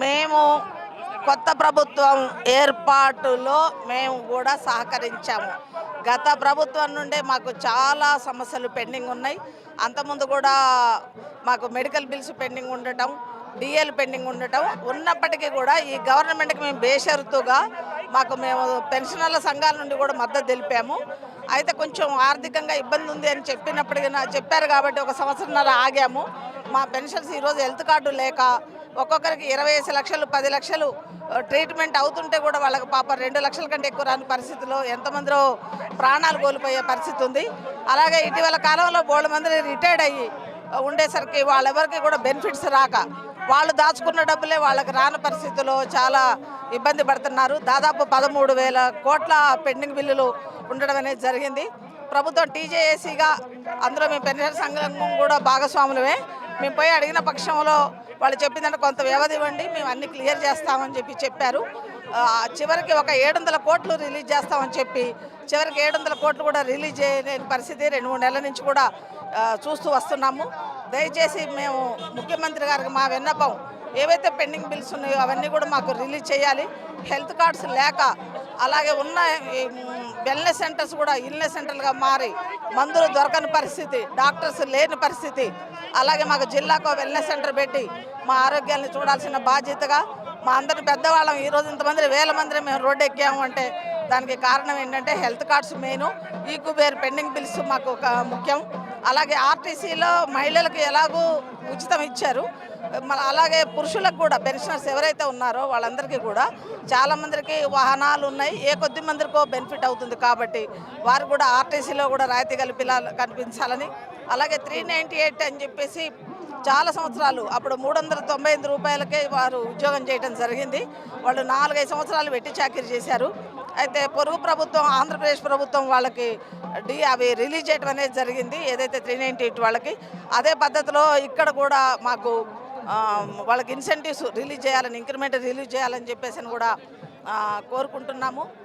మేము కొత్త ప్రభుత్వం ఏర్పాటులో మేము కూడా సహకరించాము. గత ప్రభుత్వం నుండే మాకు చాలా సమస్యలు పెండింగ్ ఉన్నాయి. అంతకుముందు కూడా మాకు మెడికల్ బిల్స్ పెండింగ్ ఉండటం, డిఎల్ పెండింగ్ ఉండటం ఉన్నప్పటికీ కూడా ఈ గవర్నమెంట్కి మేము బేషరతుగా మేము పెన్షనర్ల సంఘాల నుండి కూడా మద్దతు తెలిపాము. అయితే కొంచెం ఆర్థికంగా ఇబ్బంది ఉంది అని చెప్పారు కాబట్టి 1 సంవత్సరంన్నర ఆగాము. మా పెన్షన్స్ ఈరోజు హెల్త్ కార్డు లేక ఒక్కొక్కరికి 25 లక్షలు 10 లక్షలు ట్రీట్మెంట్ అవుతుంటే కూడా వాళ్ళకి పాప 2 లక్షల కంటే ఎక్కువ రాని పరిస్థితిలో ఎంతమందిలో ప్రాణాలు కోల్పోయే పరిస్థితి ఉంది. అలాగే ఇటీవల కాలంలో బోల్డ్ మంది రిటైర్డ్ అయ్యి ఉండేసరికి వాళ్ళెవరికి కూడా బెనిఫిట్స్ రాక వాళ్ళు దాచుకున్న డబ్బులే వాళ్ళకి రాని పరిస్థితిలో చాలా ఇబ్బంది పడుతున్నారు. దాదాపు 13,000 కోట్ల పెండింగ్ బిల్లులు ఉండడం అనేది జరిగింది. ప్రభుత్వం టీజేఏసీగా అందులో మేము పెన్షన్ సంఘం కూడా భాగస్వాములమే. మేము పోయి అడిగిన పక్షంలో వాళ్ళు చెప్పిందంటే కొంత వ్యవధి ఇవ్వండి, మేము అన్ని క్లియర్ చేస్తామని చెప్పారు. చివరికి ఒక 700 కోట్లు రిలీజ్ చేస్తామని చెప్పి చివరికి 700 కోట్లు కూడా రిలీజ్ చేయలేని పరిస్థితి 2-3 నెలల నుంచి కూడా చూస్తూ వస్తున్నాము. దయచేసి మేము ముఖ్యమంత్రి గారికి మా విన్నపం, ఏవైతే పెండింగ్ బిల్స్ ఉన్నాయో అవన్నీ కూడా మాకు రిలీజ్ చేయాలి. హెల్త్ కార్డ్స్ లేక అలాగే ఉన్న వెల్నెస్ సెంటర్స్ కూడా ఇల్నెస్ సెంటర్లుగా మారి మందులు దొరకని పరిస్థితి, డాక్టర్స్ లేని పరిస్థితి. అలాగే మాకు జిల్లాకు వెల్నెస్ సెంటర్ పెట్టి మా ఆరోగ్యాన్ని చూడాల్సిన బాధ్యతగా మా అందరి పెద్దవాళ్ళం ఈరోజు ఇంతమంది 1000 మంది మేము రోడ్డు ఎక్కాము అంటే దానికి కారణం ఏంటంటే హెల్త్ కార్డ్స్ మెయిన్, ఈక్యూబేర్ పెండింగ్ బిల్స్ మాకు ముఖ్యం. అలాగే ఆర్టీసీలో మహిళలకు ఎలాగూ ఉచితం ఇచ్చారు, అలాగే పురుషులకు కూడా పెన్షనర్స్ ఎవరైతే ఉన్నారో వాళ్ళందరికీ కూడా చాలామందికి వాహనాలు ఉన్నాయి, ఏ కొద్ది మందికో బెనిఫిట్ అవుతుంది కాబట్టి వారు కూడా ఆర్టీసీలో కూడా రాయితీ కనిపించాలని. అలాగే 398 అని చెప్పేసి చాలా సంవత్సరాలు అప్పుడు 398 రూపాయలకే వారు ఉద్యోగం చేయడం జరిగింది. వాళ్ళు 4-5 సంవత్సరాలు వెట్టి చాకిరీ చేశారు. అయితే పొరుగు ప్రభుత్వం ఆంధ్రప్రదేశ్ ప్రభుత్వం వాళ్ళకి అవి రిలీజ్ చేయడం అనేది జరిగింది, ఏదైతే 398 వాళ్ళకి. అదే పద్ధతిలో ఇక్కడ కూడా మాకు వాళ్ళకి ఇన్సెంటివ్స్ రిలీజ్ చేయాలని, ఇంక్రిమెంట్ రిలీజ్ చేయాలని చెప్పేసి కూడా కోరుకుంటున్నాము.